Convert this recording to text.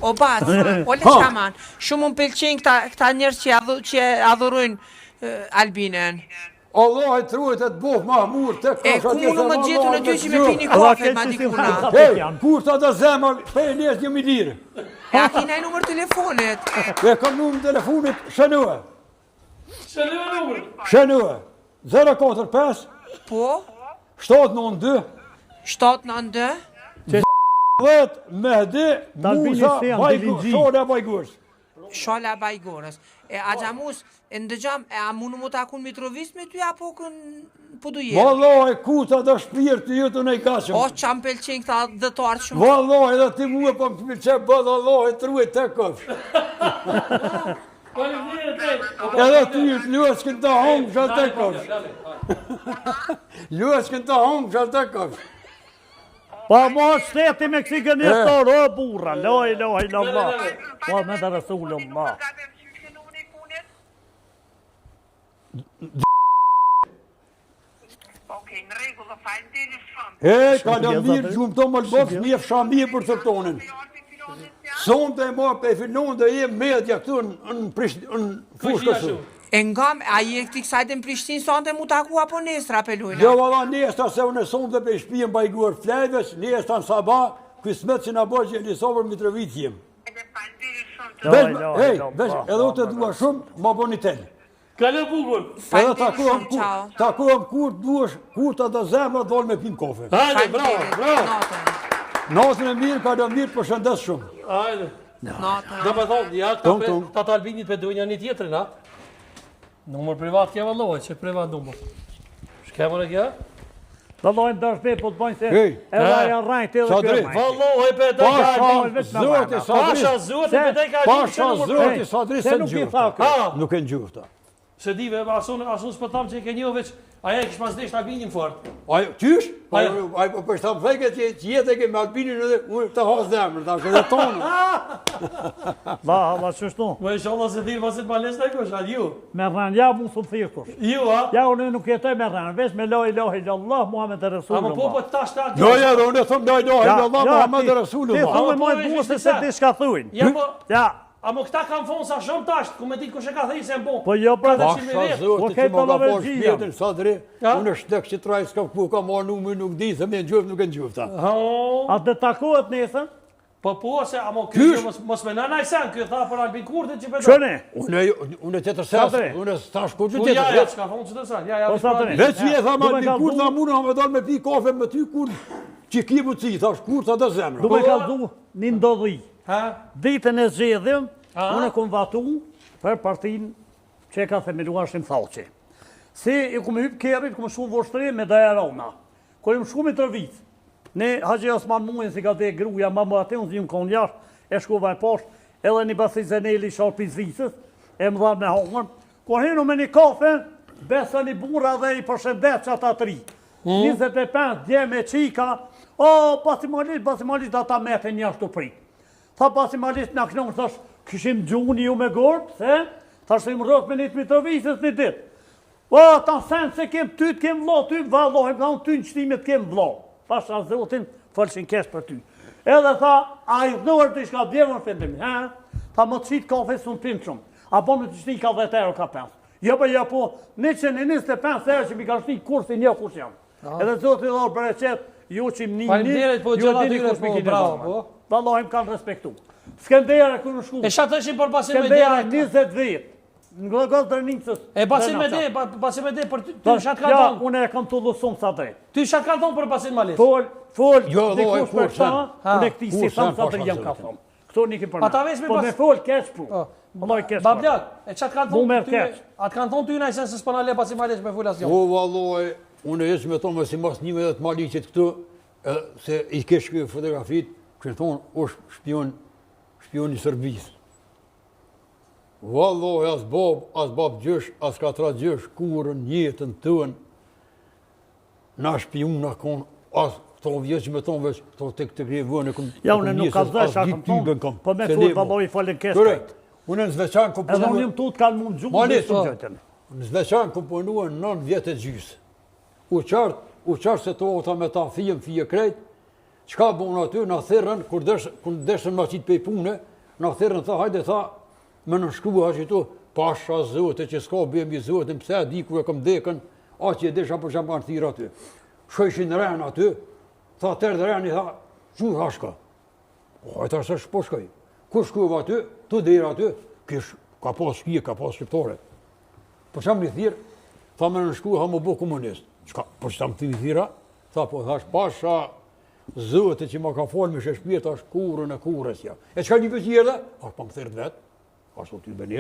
O bac, o le çaman. Shumë më pëlqejnë këta njerëz që adhurojnë Albinën. Allah e truhet e të boh Mahmur të E ku më më gjetën e ty që me pini kafe ma dikuna. Hej, kur të da zemër, për e njerëz një milirë. E a kina e numër telefonit? E kam numër telefonit, shënua. Shënua numër? Shënua. 045 Po? 792 792 10 Mehdi Musa Shola Bajgurës. Shola Bajgurës. E a gjamus, e ndëgjam, e a munu mu takun Mitrovic me ty apo po du jetë? Vallaj, kuta dhe shpirë të jetu në i kashëm. O, që më pelqen këta dëtarë shumë. Vallaj, edhe ti mua po më pëlqen bëdë Allah e truhet të këfsh. Edhe ty luas kënë të hongë shal të këfsh. Luas kënë të hongë shal të këfsh. Pa ma shteti me kësi gënjëstor, o burra, la ilaha illallah. Pa me dhe Rasulullah. Okej, në regullë, faleminderit shumë. E, Kalamir, gjumë të më lëbëf, mje fshami për të tonin. Sonte e marë për e filon dhe e medja këtu në fushkësu. E ngam, a je këti kësajtë në Prishtinë sonte mu taku apo nestra pelujna? Jo, valla, nestra se unë e sonte për shpijen Bajgur Flevës, nestra në Sabah, kësmet që në bërë që e Lisovër Mitrovic jem. Hej, edhe u të dua shumë, ma boni telë. Kale bukur. Edhe takuam kur duesh, kur të të zemë, dole me pim kofe. Hajde, bravo, bravo. Natën e mirë, ka do mirë, përshëndes shumë. Hajde. Natën. Do me thonë, ja, ta të Albinit për dojnë një tjetërin, ha? Numër privat kja valloj, që privat numër. Shkemër e kja? Vallojnë dërshpe, po të bojnë se Hej, edhe janë rajtë edhe kërmaj. Valloj, për të ka Albinit. Pasha zoti, për të ka Albinit. Pasha zoti, sadri se në gjurta. Nuk e në gjurta. Se dive, asun s'po tham që e ke një veç, aja e kish pas desht Albinin fort. Ajo, qysh? Ajo, për shtam fejke që jetë e ke me Albinin edhe unë të hasë zemër, ta shë dhe tonë. La, qështu? Më e sholla se dirë pasit ma lesë të kush, a ju? Me rranë, ja mu së më thirë kush. Ju, ha? Ja, unë nuk jetoj me rranë, veç me la ilaha illallah, Muhammed e Rasulullah. Ama po tash ta... Jo, ja, dhe unë e thëmë la ilaha illallah, Muhammed e Rasulullah. Ti thume mojë buse se ti shka thujnë. Ja, po... Ja. Amo këta kanë thonë sa shumë tasht, ku me ditë kush e ka thënë se më bon. Po jo, pra dhe Pasha zoti që më ka posh pjetën, sadri, unë është tek që traj s'ka ku ka marrë numër, nuk di, se me në gjuft, nuk e në gjufta. A të takohet nesën? Po, se, amo kjo mos me nëna i sen, kjo tha për Albin Kurtin që përdo. Qëne? Unë e tjetër sesë, unë e stash kur që Po, ja, tjetër. që ka thonë që të sen, ja, Veç që e tha me Albin Kurtin, a mune me dalë me pi kafe me ty kur që ki mu ci, thash kur të dhe zemra. Du me kaldu një ndodhi. Ditën e zxedhim, unë e kom vatu për partin që e ka themeluar Shimthaqi. Si i kom hypë kerit, kom shumë voshtri me Dajarona. Kër im shumë i tërvit, ne Haxhi Osman Muin si ka dhe gruja, ma më atë unë zimë konë jash, e shkova e poshtë, edhe një basi Zeneli sharpis visës, e më dhanë me hongën. Kër hinu me një kafe, besa një bura dhe i përshëndet që ata 3. 25 dje me qika, o, pasimalisht ata mete një ashtu prit. Tha pasimalisht në kënonë, thash, këshim gjuni ju me gorë, se? Thash se im rrët me një të Mitrovicës një ditë. O, ta sen se kem ty të kem vlo, ty vallohim, ta unë ty në qëtimit kem vlo. Thash a zotin, fëllshin kesh për ty. Edhe tha, a i dhënër të ishka djevën fëndimi, tha më të qitë kafe së në pinë shumë. A po me të qëti ka 10 euro ka 5. Jo po, 125 euro që mi ka shti kursi një kush jam. Edhe zotin dhërë për e qetë, ju që më një, vallohim kanë respektu. Skendera ku në shku. E shatë është për pasin me dera? Skendera 20 vjet. Në glëgës dërnicës. E pasin me de për ty shatë kanë thonë? Ja, unë e kam të lusum sa drejt. Ty shatë kanë thonë për pasin malis? Fol, dikush për ta, unë e këti si thamë sa drejt jam ka thonë. Këto një ki për me. Po me fol keq pu. Babljak, e qatë kanë thonë ty? Atë kanë thonë ty në esen se s'pona le pasin malis me full asjon? O, valloj, unë e jesë me thonë me si mas njëve dhe të malicit këtu, se i kesh këtë fotografit, kështë thonë, është shpion i Sërbisë. Valloj, as bab gjësh, as katra gjësh, kurën, jetën tënë, na shpion në konë, as këto vjetë që me tonë veç, këto të krije vënë, ja, unë nuk ka zësh, a kam tonë, po me furt, valloj, i falen keshtë. Unë në zveçanë komponuën... Edhe unë jëmë tutë kanë mund gjumë, në shumë gjëtën. Në zveçanë komponuën 9 vjetë e gjysë. U qartë se to ota me ta fije krejt, Qka bon aty, në thirrën, kur deshën ma qitë pej pune, në thirrën, tha, hajde, tha, me nënshkrua që tu, pasha zote që s'ka bëjmë i zote, pëse di ku e kom dekën, a që e desha për që më kanë thirë aty. Shojshin ren aty, tha, tërë dhe reni, tha, që hashka? Hajta se shpo shkoj. Kur shkuva aty, të dhejra aty, kish, ka pas shkije, ka pas shqiptare. Për që më një thirë, tha me nënshkrua, ha më bo komunist. Për që ta më thira, tha, po, thash, pasha zote që ma ka falë me sheshpjet, është kurën e kurës, ja. E qka një për tjerë dhe? Pa më thirët vetë, ashtu t'y bëni.